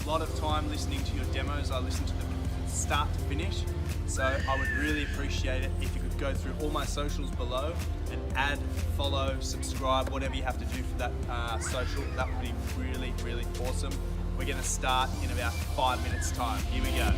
a lot of time listening to your demos. I listen to them from start to finish. So I would really appreciate it if you could go through all my socials below and add, follow, subscribe, whatever you have to do for that social. That would be really, really awesome. We're going to start in about 5 minutes time. Here we go.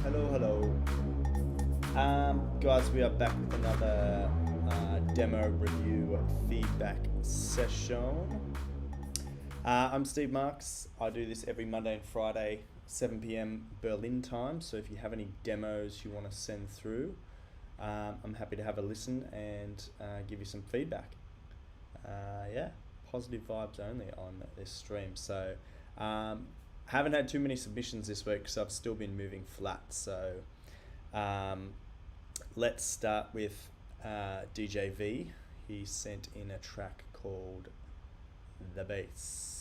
Hello. Guys, we are back with another demo review feedback session. I'm Steve Marks. I do this every Monday and Friday, 7 p.m. Berlin time. So if you have any demos you want to send through, I'm happy to have a listen and give you some feedback. Yeah, positive vibes only on this stream. So haven't had too many submissions this week because I've still been moving flat. So let's start with DJ V. He sent in a track called The Bass.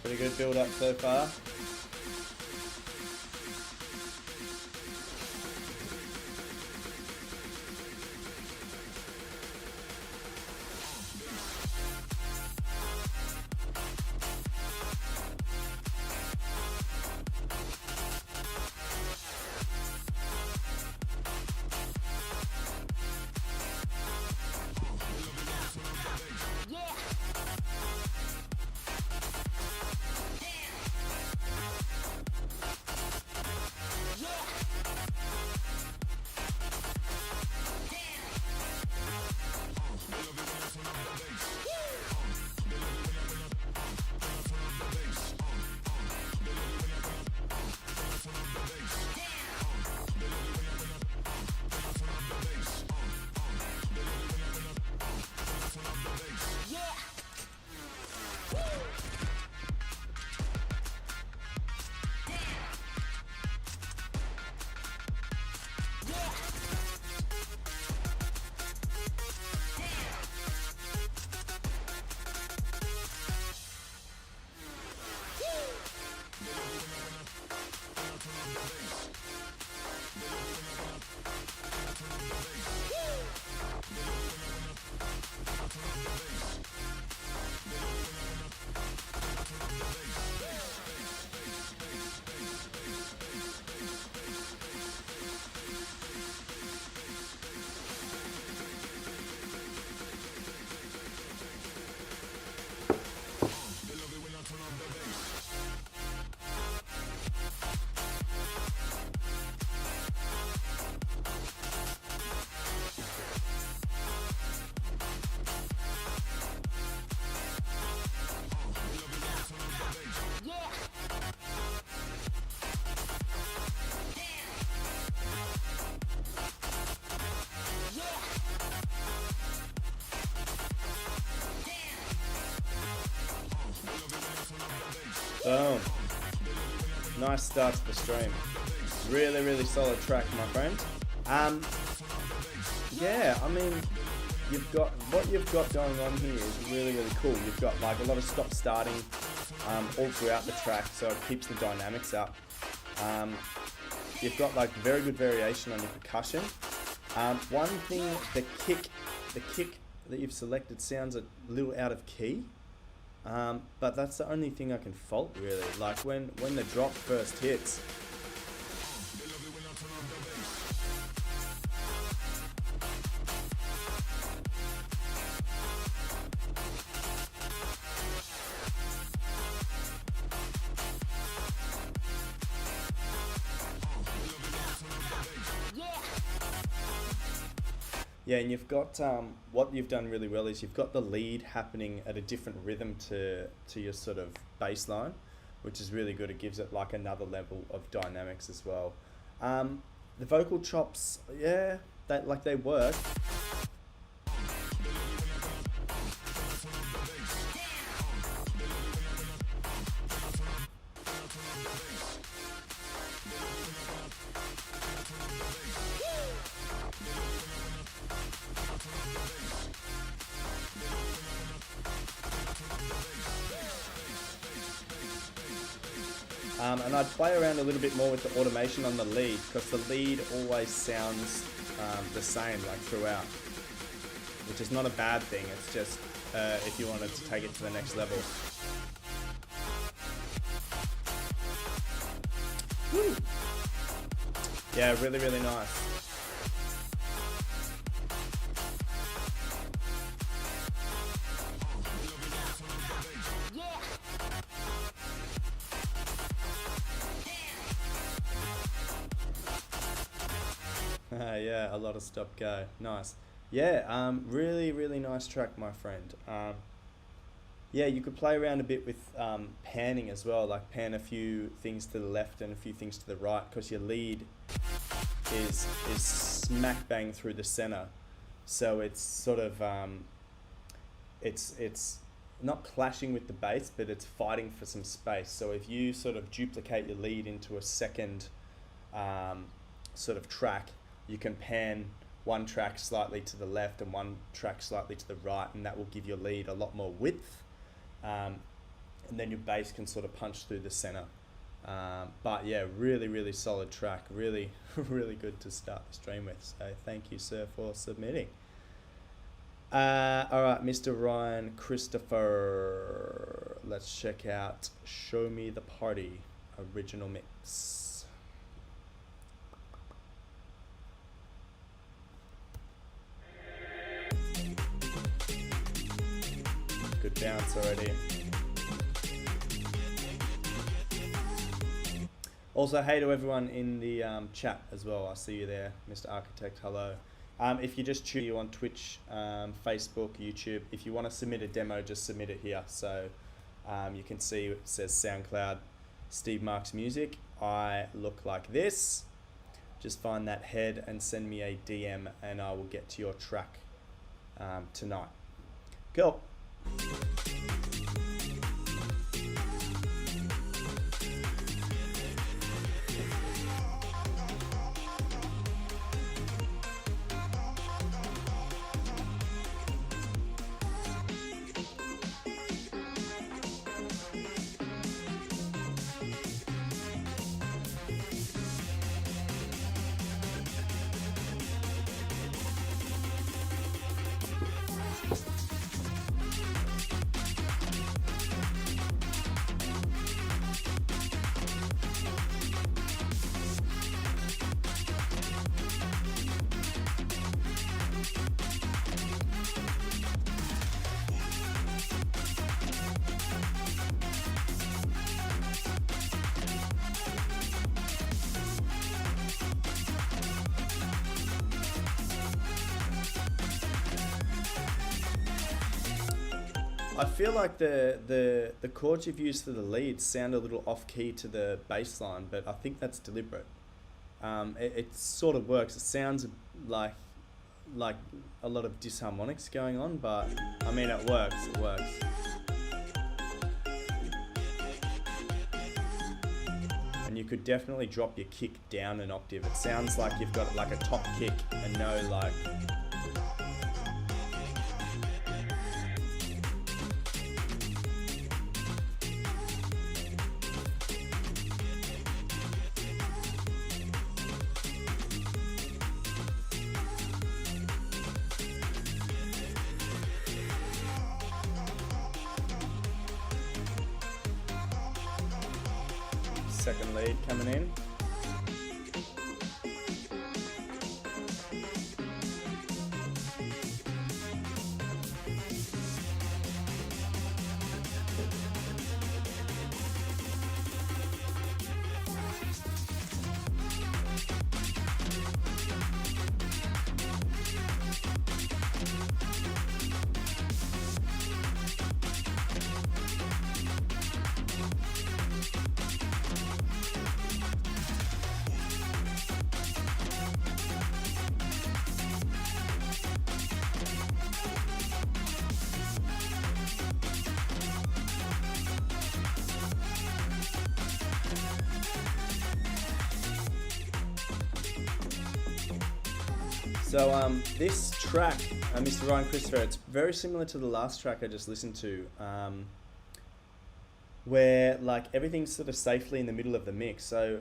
Pretty good build up so far. Boom. Nice start to the stream. Really solid track, my friend. Yeah, I mean, what you've got going on here is really cool. You've got like a lot of stop starting all throughout the track, so it keeps the dynamics up. You've got like very good variation on your percussion. One thing, the kick that you've selected sounds a little out of key. But that's the only thing I can fault, really. Like when the drop first hits. Yeah, and you've got what you've done really well is you've got the lead happening at a different rhythm to your sort of bass line, which is really good. It gives it like another level of dynamics as well. The vocal chops, yeah, they work. And I'd play around a little bit more with the automation on the lead, because the lead always sounds the same like throughout, which is not a bad thing. It's just if you wanted to take it to the next level. Woo. Yeah, really, really nice. Yeah, a lot of stop go. Nice. Yeah, really, really nice track, my friend. Yeah, you could play around a bit with panning as well, like pan a few things to the left and a few things to the right, because your lead is smack bang through the center. So it's sort of it's not clashing with the bass, but it's fighting for some space. So if you sort of duplicate your lead into a second sort of track, you can pan one track slightly to the left and one track slightly to the right, and that will give your lead a lot more width, and then your bass can sort of punch through the center. But yeah, really, really solid track. Really, really good to start the stream with. So thank you, sir, for submitting. All right, Mr. Ryan Christopher. Let's check out Show Me the Party original mix. Good bounce already. Also, hey to everyone in the chat as well. I see you there, Mr. Architect. Hello. If you just tune you on Twitch, Facebook, YouTube, if you want to submit a demo, just submit it here. So you can see it says SoundCloud, Steve Marks Music. I look like this. Just find that head and send me a DM, and I will get to your track tonight. Cool. I feel like the chords you've used for the lead sound a little off key to the bass line, but I think that's deliberate. It sort of works. It sounds like a lot of disharmonics going on, but I mean it works. It works. And you could definitely drop your kick down an octave. It sounds like you've got like a top kick and no like. Second lead coming in. So this track, Mr. Ryan Christopher, it's very similar to the last track I just listened to. where like everything's sort of safely in the middle of the mix. So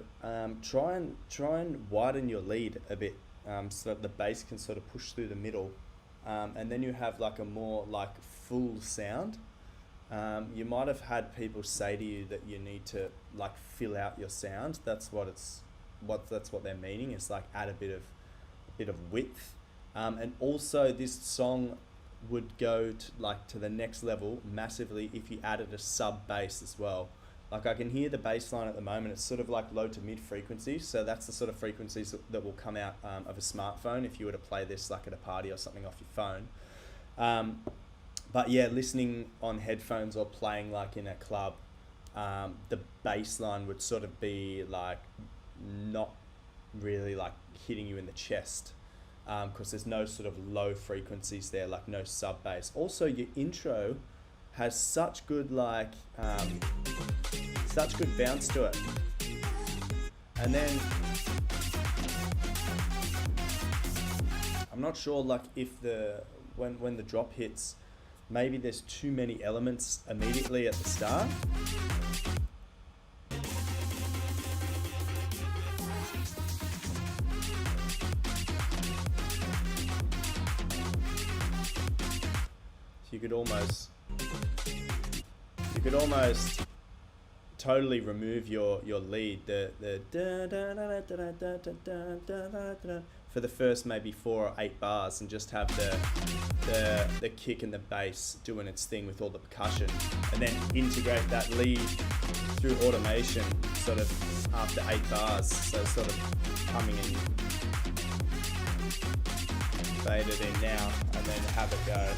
try and widen your lead a bit, so that the bass can sort of push through the middle, and then you have like a more like full sound. You might have had people say to you that you need to like fill out your sound. That's what they're meaning. It's like add a bit of width, and also this song would go to the next level massively if you added a sub bass as well. Like I can hear the bass line at the moment, it's sort of like low to mid frequencies, so that's the sort of frequencies that will come out of a smartphone if you were to play this like at a party or something off your phone. But yeah, listening on headphones or playing like in a club, the bass line would sort of be like not really like hitting you in the chest, because there's no sort of low frequencies there, like no sub bass. Also, your intro has such good such good bounce to it, and then I'm not sure like if when the drop hits, maybe there's too many elements immediately at the start. You could almost totally remove your lead, the for the first maybe 4 or 8 bars, and just have the kick and the bass doing its thing with all the percussion, and then integrate that lead through automation sort of after 8 bars, so sort of coming in, fade it in now, and then have it go.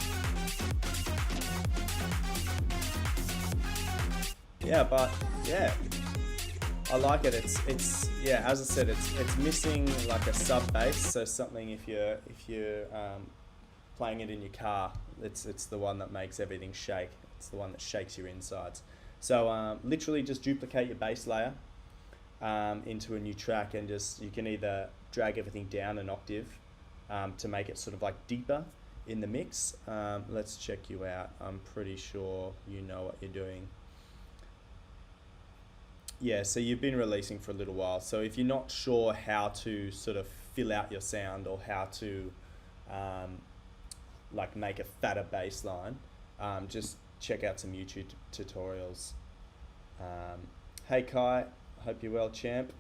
Yeah, but yeah, I like it. It's yeah, as I said, it's missing like a sub bass. So something if you're playing it in your car, it's the one that makes everything shake. It's the one that shakes your insides. So literally just duplicate your bass layer into a new track, and just you can either drag everything down an octave to make it sort of like deeper in the mix. Let's check you out. I'm pretty sure you know what you're doing. Yeah, so you've been releasing for a little while. So if you're not sure how to sort of fill out your sound, or how to like make a fatter bass line, just check out some YouTube tutorials. Hey Kai, hope you're well, champ.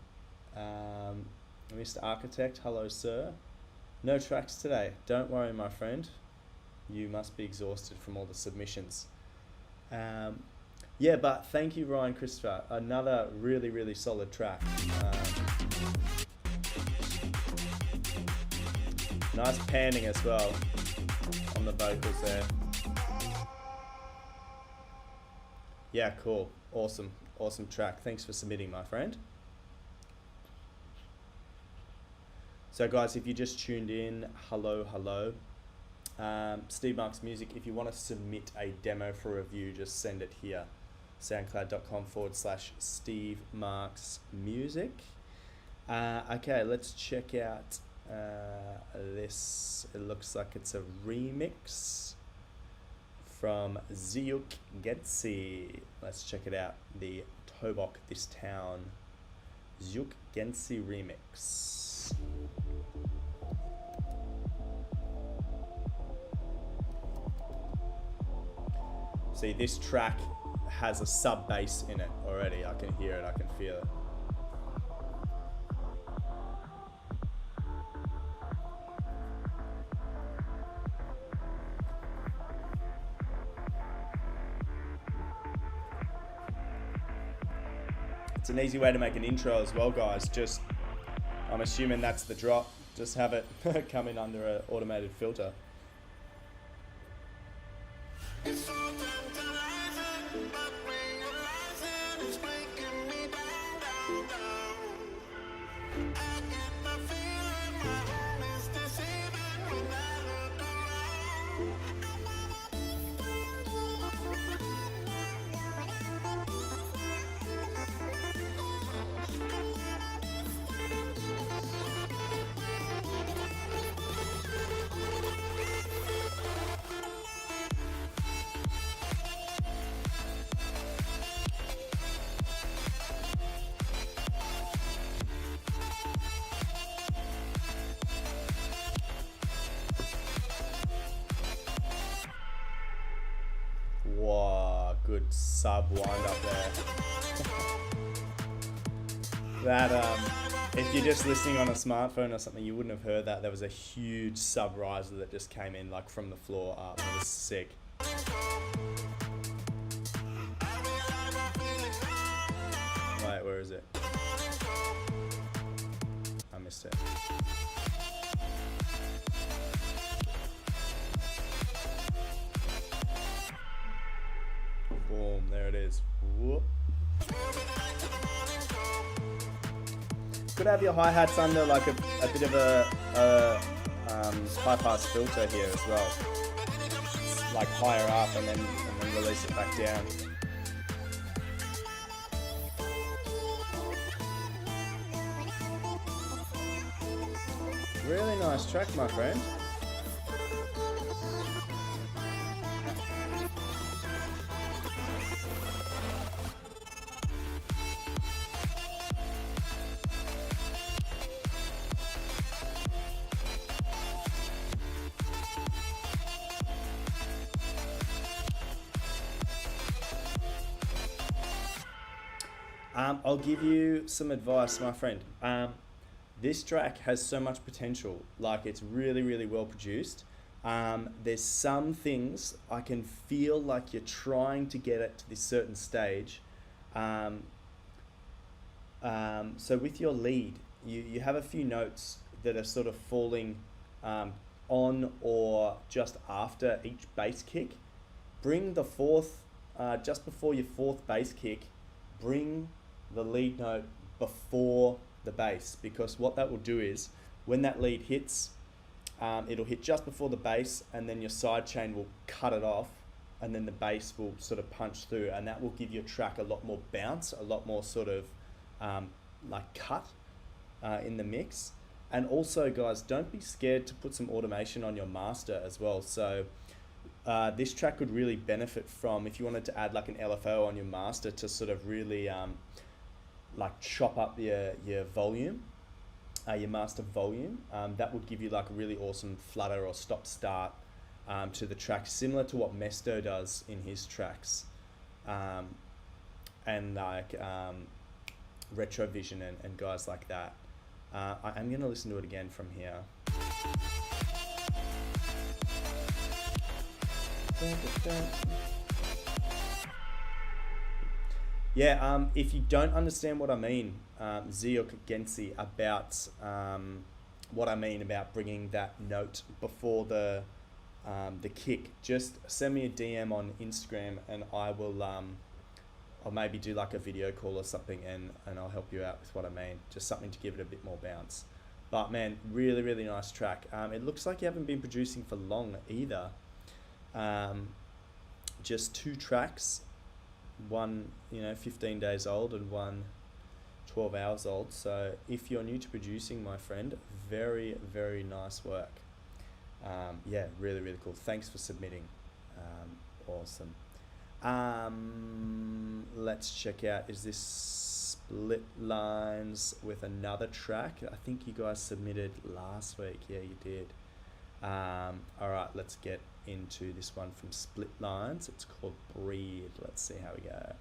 Mr. Architect, hello sir. No tracks today. Don't worry, my friend. You must be exhausted from all the submissions. Yeah, but thank you, Ryan Christopher. Another really, really solid track. Nice panning as well on the vocals there. Yeah, cool. Awesome. Awesome track. Thanks for submitting, my friend. So guys, if you just tuned in, hello. Steve Marks Music, if you want to submit a demo for review, just send it here. soundcloud.com/Steve Marks Music. Okay, let's check out this. It looks like it's a remix from Ziyuk Gensi. Let's check it out. The Tobok This Town Ziyuk Gensi remix. See, this track has a sub bass in it already. I can hear it, I can feel it. It's an easy way to make an intro as well, guys. Just, I'm assuming that's the drop. Just have it come in under an automated filter. sub wind up there. That if you're just listening on a smartphone or something, you wouldn't have heard that. There was a huge sub riser that just came in like from the floor up. It was sick. Wait, where is it? I missed it. Boom, there it is. Whoop. Could have your hi-hats under like a bit of a high-pass filter here as well. Like higher up and then release it back down. Really nice track, my friend. I'll give you some advice, my friend. This track has so much potential. Like, it's really, really well produced. There's some things I can feel like you're trying to get it to this certain stage. So with your lead, you have a few notes that are sort of falling on or just after each bass kick. Bring the fourth, just before your fourth bass kick, bring the lead note before the bass, because what that will do is when that lead hits, it'll hit just before the bass, and then your side chain will cut it off, and then the bass will sort of punch through, and that will give your track a lot more bounce, a lot more sort of like cut in the mix. And also, guys, don't be scared to put some automation on your master as well. So this track could really benefit from, if you wanted to add like an LFO on your master to sort of really like chop up your volume, your master volume, that would give you like a really awesome flutter or stop start to the track, similar to what Mesto does in his tracks, and like Retrovision and guys like that. I am going to listen to it again from here. Yeah, if you don't understand what I mean, Z or Gensi, about what I mean about bringing that note before the kick, just send me a DM on Instagram, and I will I'll maybe do like a video call or something, and I'll help you out with what I mean. Just something to give it a bit more bounce. But man, really, really nice track. It looks like you haven't been producing for long either. Just 2 tracks, one 15 days old and one 12 hours old. So if you're new to producing, my friend, very, very nice work. Yeah, really, really cool. Thanks for submitting. Awesome. Let's check out, is this Split Lines with another track? I think you guys submitted last week. Yeah, you did. Alright, let's get into this one from Split Lines. It's called Breathe. Let's see how we go.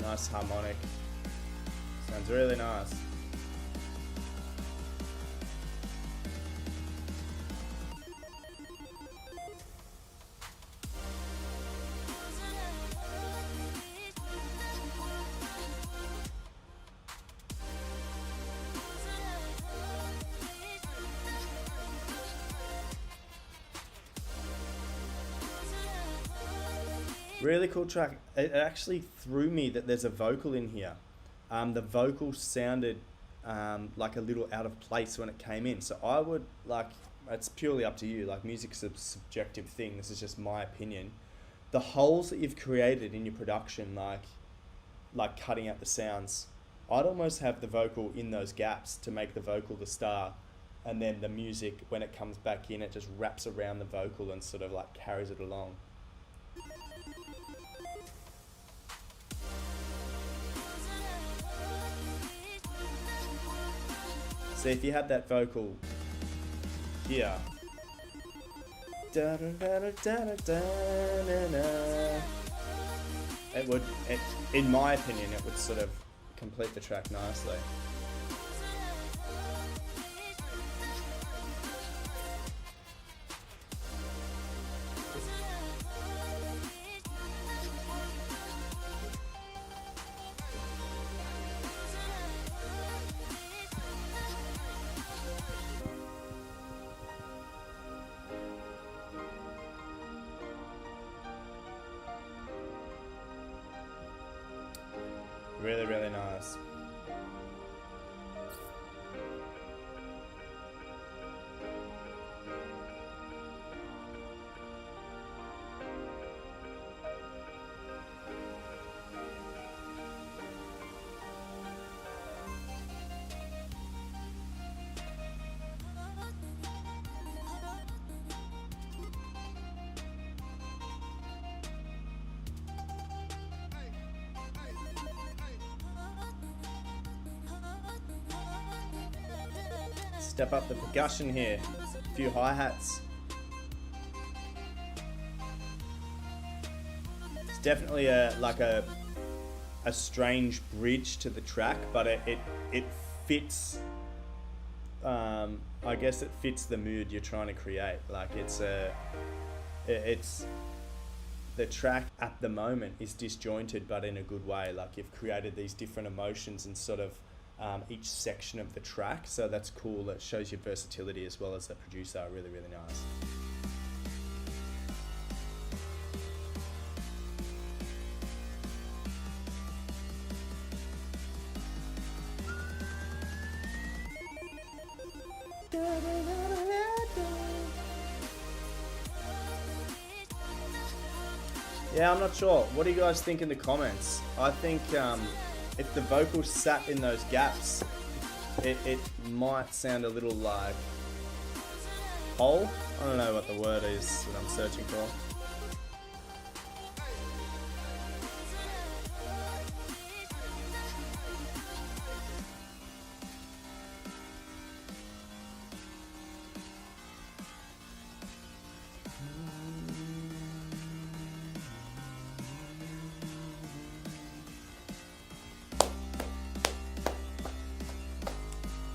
Nice harmonic. Sounds really nice. Really cool track. It actually threw me that there's a vocal in here. The vocal sounded like a little out of place when it came in. So I would like, it's purely up to you. Like music's a subjective thing. This is just my opinion. The holes that you've created in your production, like cutting out the sounds, I'd almost have the vocal in those gaps to make the vocal the star, and then the music, when it comes back in, it just wraps around the vocal and sort of like carries it along. So if you had that vocal here, it would, in my opinion, it would sort of complete the track nicely. Really, really nice. Step up the percussion here. A few hi-hats. It's definitely a strange bridge to the track, but it fits. I guess it fits the mood you're trying to create. Like it's the track at the moment is disjointed, but in a good way. Like you've created these different emotions and sort of each section of the track, so that's cool. That shows your versatility as well as the producer. Really, really nice. Yeah, I'm not sure. What do you guys think in the comments? I think if the vocals sat in those gaps, it might sound a little like whole. I don't know what the word is that I'm searching for.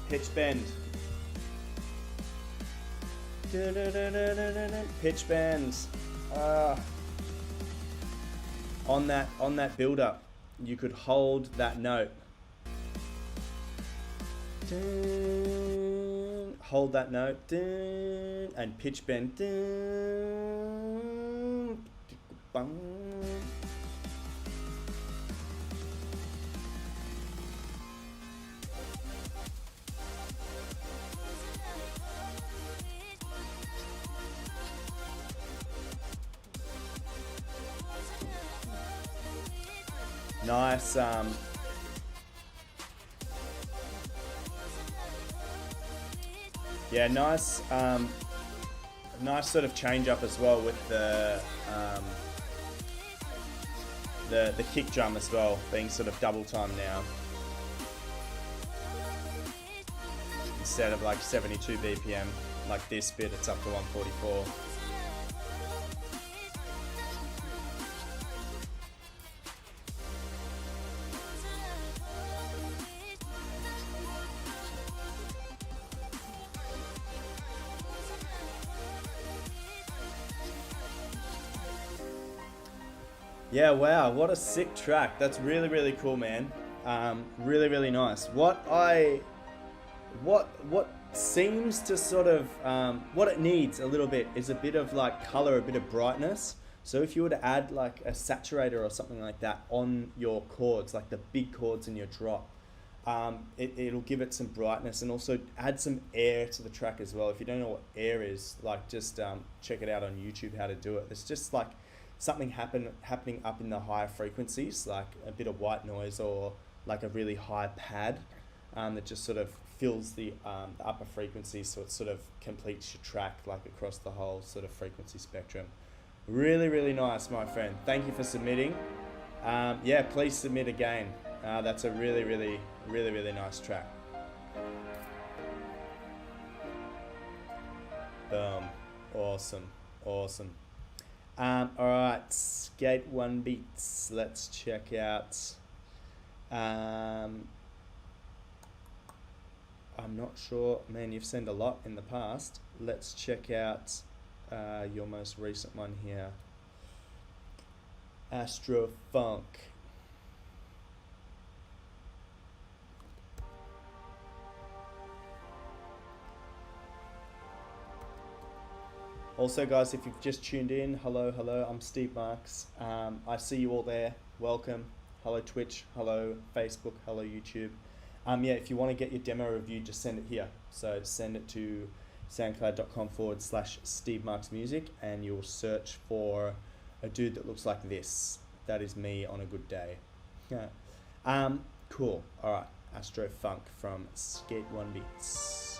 Pitch bend. Pitch bends. On that build up, you could hold that note. Hold that note and pitch bend. Nice. Yeah, nice. Nice sort of change up as well with the kick drum as well, being sort of double time now. Instead of like 72 BPM, like this bit, it's up to 144. Yeah, wow, what a sick track. That's really, really cool, man. Really, really nice. What seems to sort of, what it needs a little bit is a bit of like color, a bit of brightness. So if you were to add like a saturator or something like that on your chords, like the big chords in your drop, it'll give it some brightness, and also add some air to the track as well. If you don't know what air is, like just check it out on YouTube how to do it. It's just like something happening up in the higher frequencies, like a bit of white noise or like a really high pad that just sort of fills the upper frequencies, so it sort of completes your track like across the whole sort of frequency spectrum. Really, really nice, my friend. Thank you for submitting. Yeah, please submit again. That's a really, really, really, really nice track. Boom. Awesome. Awesome. Alright, Skate 1 Beats. Let's check out. I'm not sure. Man, you've sent a lot in the past. Let's check out your most recent one here. Astro Funk. Also, guys, if you've just tuned in, hello, I'm Steve Marks. I see you all there. Welcome. Hello, Twitch. Hello, Facebook. Hello, YouTube. Yeah, if you want to get your demo review, just send it here. So send it to soundcloud.com/Steve Marks Music, and you'll search for a dude that looks like this. That is me on a good day. Yeah. Cool. All right. Astro Funk from Skate 1 Beats.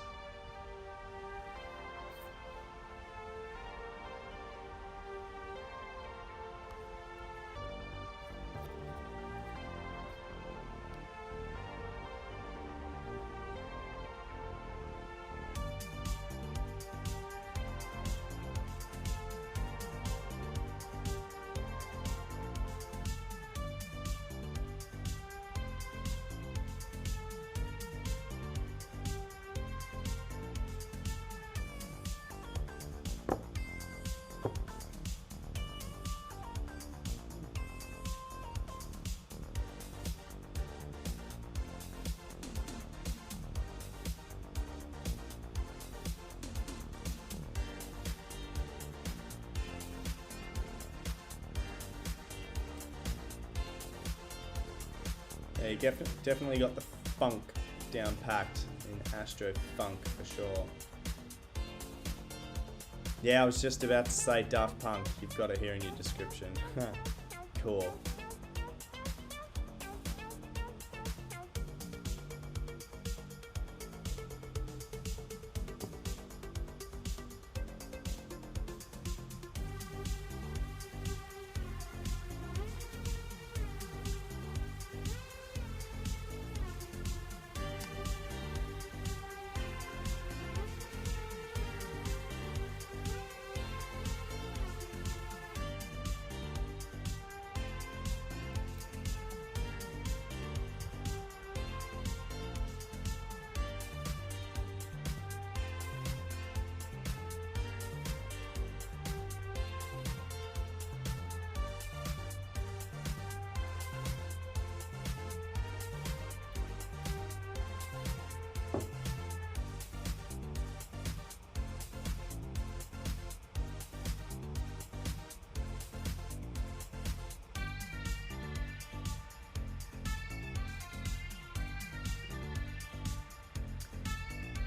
Yeah, you definitely got the funk down packed in Astro Funk for sure. Yeah, I was just about to say Daft Punk. You've got it here in your description. Cool.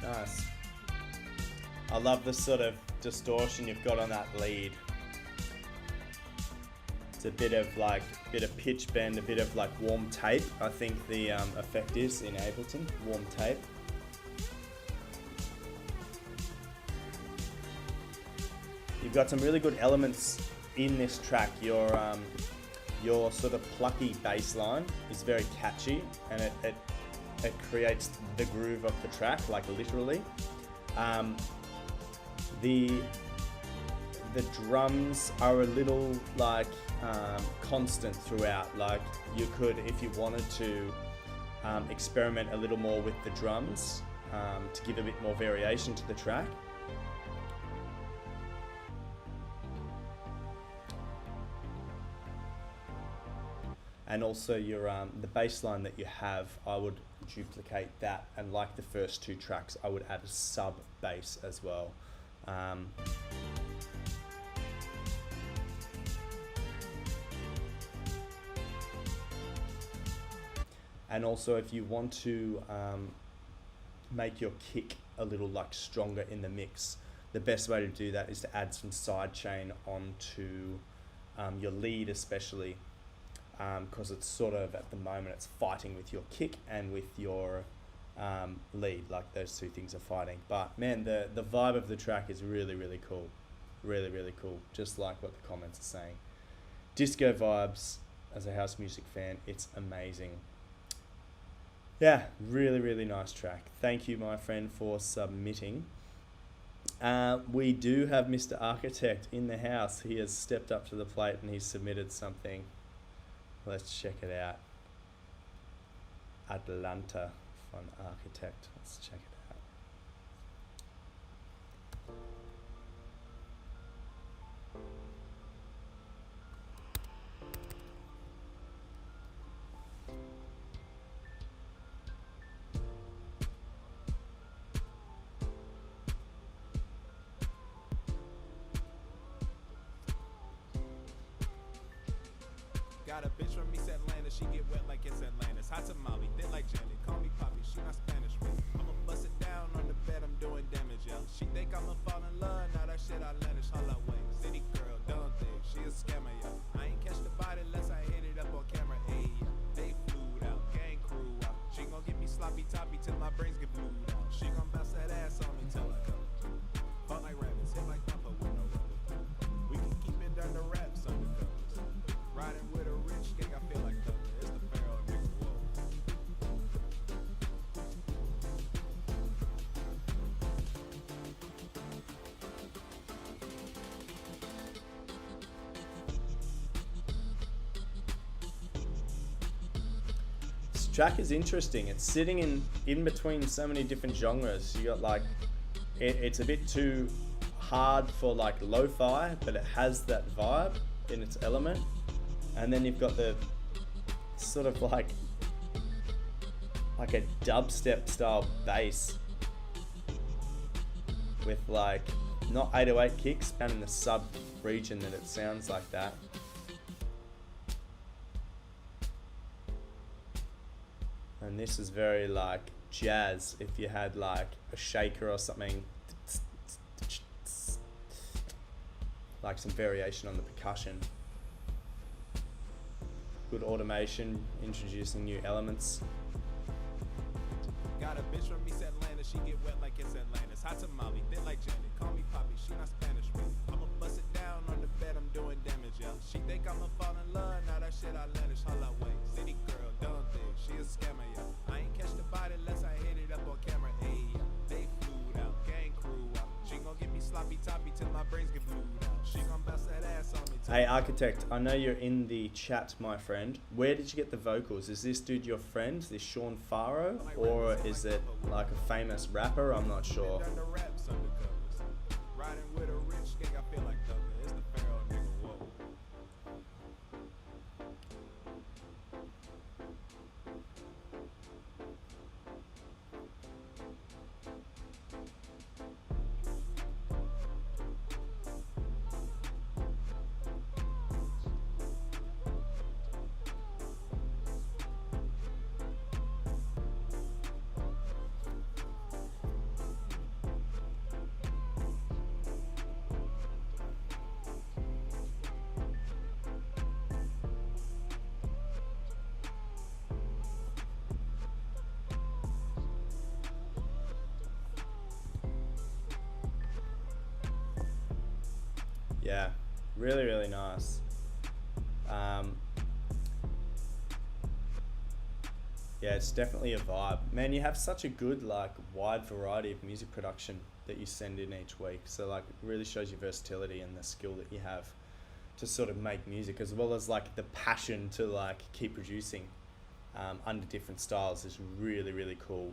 Nice. I love the sort of distortion you've got on that lead. It's a bit of pitch bend, a bit of like warm tape. I think the effect is in Ableton, warm tape. You've got some really good elements in this track. Your sort of plucky bass line is very catchy, and it creates the groove of the track, like literally. The drums are a little like constant throughout. Like you could, if you wanted to, experiment a little more with the drums to give a bit more variation to the track. And also your the bass line that you have, I would duplicate that, and like the first two tracks, I would add a sub bass as well. And also if you want to make your kick a little like stronger in the mix, the best way to do that is to add some sidechain onto your lead, especially because it's sort of at the moment it's fighting with your kick and with your lead, like those two things are fighting. But man, the vibe of the track is really, really cool. Really cool, just like what the comments are saying. Disco vibes. As a house music fan, it's amazing. Yeah, really nice track. Thank you, my friend, for submitting. We do have Mr. Architect in the house. He has stepped up to the plate and he's submitted something. Let's check it out. Atlanta Fun Architect. Let's check it out. Got a bitch from East Atlanta, she get wet like it's Atlantis. Hot tamale, thick like jelly, call me Poppy, she not Spanish with. I'ma bust it down on the bed, I'm doing damage, yeah. She think I'ma fall in love, now that shit outlandish, hold up, wait. City girl, daunting, she a scammer, yeah. I ain't catch the body unless I hit it up on camera, ayy, yeah. They flew out, gang crew out. She gon' get me sloppy toppy till my brains get blued out. She gon' bounce that ass on me till I come. Fuck like rabbits, hit like thumper with no rubber. We can keep it under wraps, undercovers. Riding with a rich gang, I feel like thunder. It's the Pharaoh nigga, whoa. This track is interesting. It's sitting in between so many different genres. You got like, it's a bit too hard for like lo-fi, but it has that vibe in its element. And then you've got the sort of like a dubstep style bass with like not 808 kicks, and in the sub region that it sounds like that. And this is very like jazz. If you had like a shaker or something, like some variation on the percussion. Good automation, introducing new elements. Got a bitch from East Atlanta, she get wet like it's Atlantis. Hot tamale, thick like jelly, call me Poppy, she not Spanish with. I'ma bust it down on the bed, I'm doing damage, yeah. She think I'ma fall in love, now that shit outlandish, hold up, wait. City girl, daunting, she a scammer, yeah. I ain't catch the body unless I hit it up on camera, ayy, yeah. They flew out, gang crew out. She gon' get me sloppy toppy till my brains get blued out. She gon' bounce that ass on me. Hey Architect, I know you're in the chat, my friend. Where did you get the vocals? Is this dude your friend, this Sean Faro, or is it like a famous rapper? I'm not sure. Riding with a rich gang, I feel like thunder. It's the Pharaoh nigga, whoa. Yeah, really nice. Yeah, it's definitely a vibe. Man, you have such a good, like, wide variety of music production that you send in each week. So, like, it really shows your versatility and the skill that you have to sort of make music, as well as, like, the passion to, like, keep producing under different styles is really cool.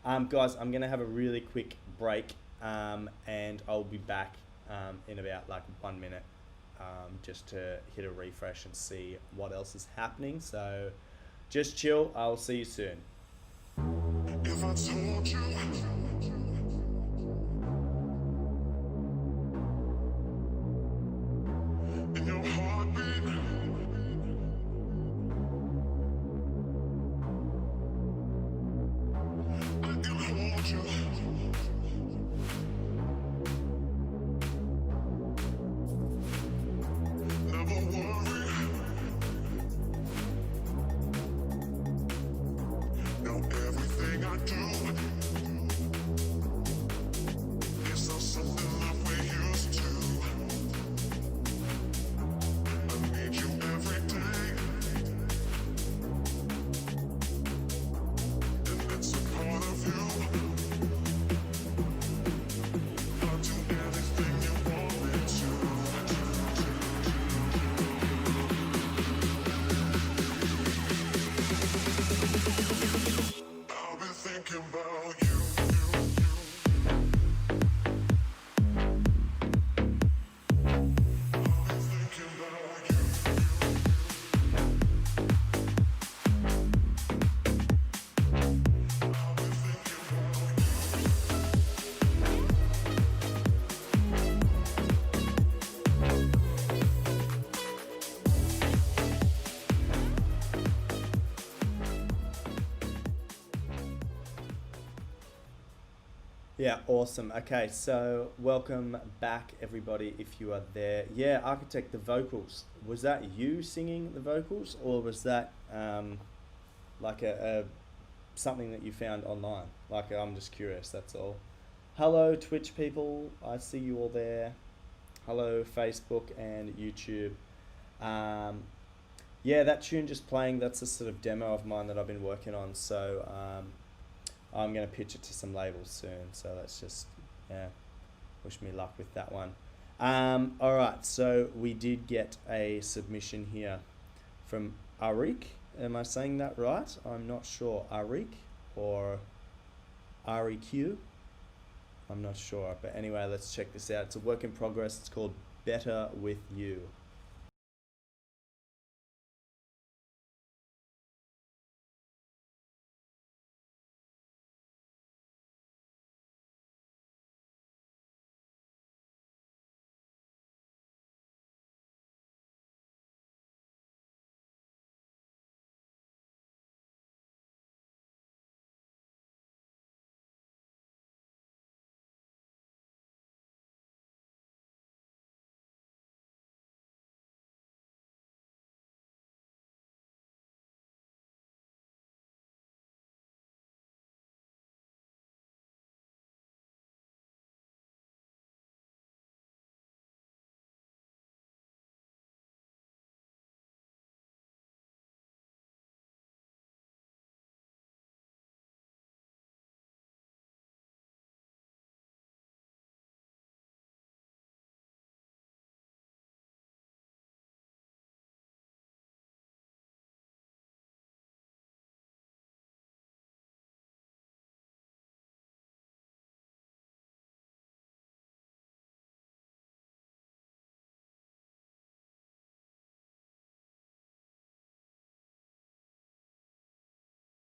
Guys, I'm going to have a really quick break and I'll be back in about, like, 1 minute just to hit a refresh and see what else is happening. So just chill. I'll see you soon. If I told you in your heartbeat, do? Is there something that we used to? I need you every day, and it's a part of you. I'll do anything you want me to. I'll be thinking about you. I'll be thinking about you. I'll be thinking about you. Yeah, awesome. Okay, so welcome back, everybody, if you are there. Yeah, Architect, the vocals. Was that you singing the vocals, or was that like a something that you found online? Like, I'm just curious, that's all. Hello, Twitch people. I see you all there. Hello, Facebook and YouTube. Yeah, that tune just playing, that's a sort of demo of mine that I've been working on. So I'm going to pitch it to some labels soon. So let's just, yeah, wish me luck with that one. All right, so we did get a submission here from Arik. Am I saying that right? I'm not sure. Arik or REQ? I'm not sure. But anyway, let's check this out. It's a work in progress. It's called Better With You.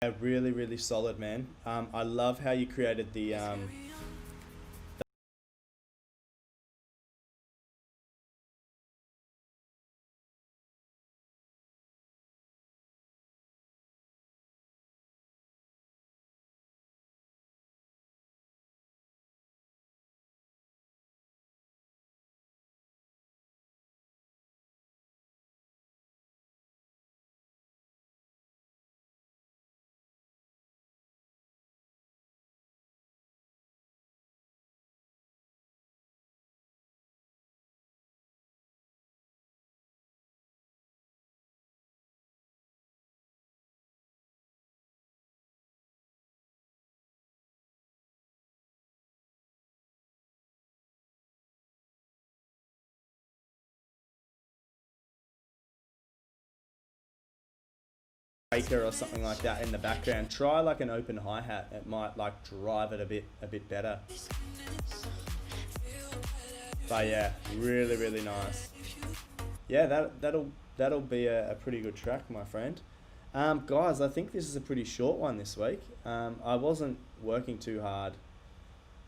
Yeah, really, really solid, man. I love how you created the breaker or something like that in the background. Try like an open hi-hat. It might like drive it a bit better. But yeah, really, really nice. Yeah, that'll be a pretty good track, my friend. Guys, I think this is a pretty short one this week. I wasn't working too hard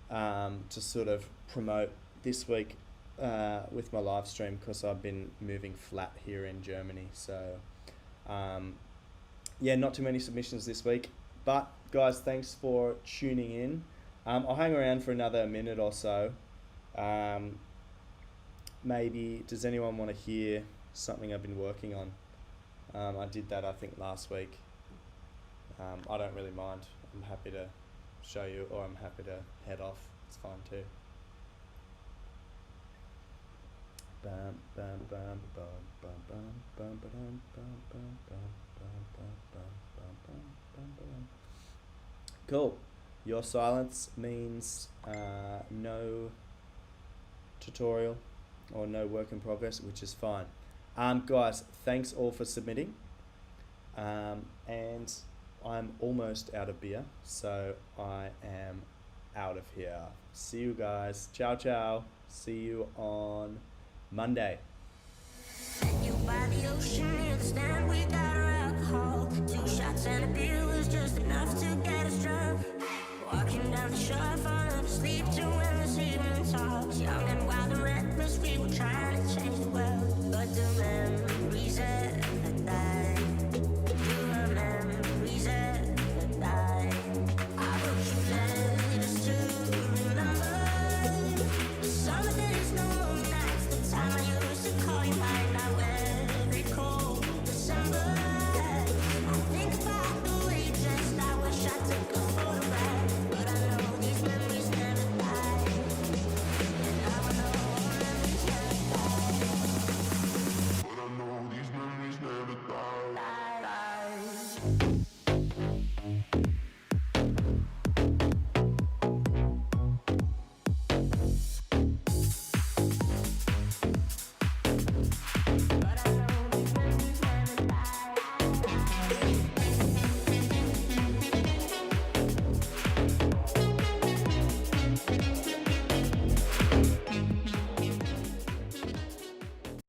to sort of promote this week with my live stream because I've been moving flat here in Germany. So yeah, not too many submissions this week. But guys, thanks for tuning in. I'll hang around for another minute or so. Maybe, does anyone want to hear something I've been working on? I did that, I think, last week. I don't really mind. I'm happy to show you, or I'm happy to head off. It's fine too. Bam, bam, bam, bam, bam, bam, bam, bam, bam, bam, bam, bam, bam, bam, bam, bam, bam. Cool. Your silence means no tutorial or no work in progress, which is fine. Guys, thanks all for submitting. And I'm almost out of beer, so I am out of here. See you guys. Ciao, ciao. See you on Monday. You by the ocean, near the stand without our alcohol. 2 shots and a beer was just enough to get us drunk.